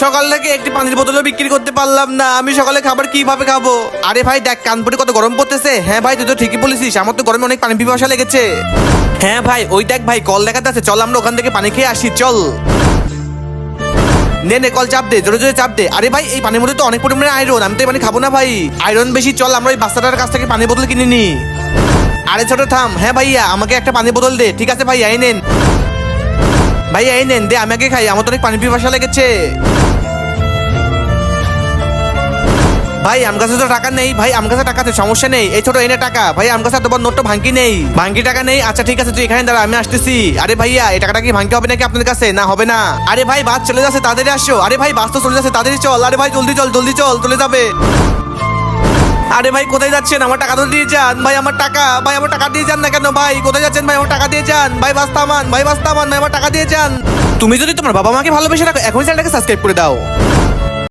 সকাল থেকে একটি পানির বোতলও বিক্রি করতে পারলাম না, আমি সকালে খাবার কিভাবে খাবো? আরে ভাই দেখ কানপুরে কত গরম পড়তেছে। হ্যাঁ ভাই তুই তো ঠিকই বলেছিস, আমার তো গরমে অনেক পানি পিপাসা লেগেছে। হ্যাঁ ভাই ওই দেখ ভাই কল দেখাতে আছে, চল আমরা ওখান থেকে পানি খেয়ে আসি চল। নে নে কল চাপ দে, জোরে জোরে চাপ দে। আরে ভাই এই পানির মধ্যে তো অনেক পরিমাণে আয়রন, আমি তো এই পানি খাবো না ভাই, আয়রন বেশি। চল আমরা ওই বাচ্চাটার কাছ থেকে পানির বোতল কিনে নি। আরে ছোট থাম। হ্যাঁ ভাইয়া আমাকে একটা পানির বোতল দে। ঠিক আছে ভাইয়া এই নেন। ভাইয়া এই নেন, দে আমাকে খাই, আমার তো অনেক পানি পিপাসা লেগেছে। ভাই আমার কাছে তো টাকা নেই। ভাই আমার কাছে টাকা আছে, সমস্যা নেই। এই ছোট এনে টাকা। ভাই আমার কাছে তোমার নোটটা ভাঙ্কি নেই, ভাঙ্কি টাকা নেই। আচ্ছা ঠিক আছে তুই এখানে দাঁড়া, আমি আসতেছি। আরে ভাইয়া এই টাকাটা কি ভাঙ্কি হবে নাকি আপনাদের কাছে? না হবে না। আরে ভাই বাস চলে যাচ্ছে, তাড়াতাড়ি আসো। আরে ভাই বাস তো চলে যাচ্ছে, তাড়াতাড়ি চল। আরে ভাই জলদি চল জলদি চল, চলে যাবে। আরে ভাই কোথায় যাচ্ছেন? আমার টাকা তো দিয়ে যান ভাই, আমার টাকা। ভাই আমার টাকা দিয়ে যান না কেন ভাই? কোথায় যাচ্ছেন ভাই? আমার টাকা দিয়ে যান ভাই, বাস থামান ভাই, বাস থামান ভাই, আমার টাকা দিয়ে যান। তুমি যদি তোমার বাবা মাকে ভালোবেসে রাখো এখনই চ্যানেলটাকে সাবস্ক্রাইব করে দাও।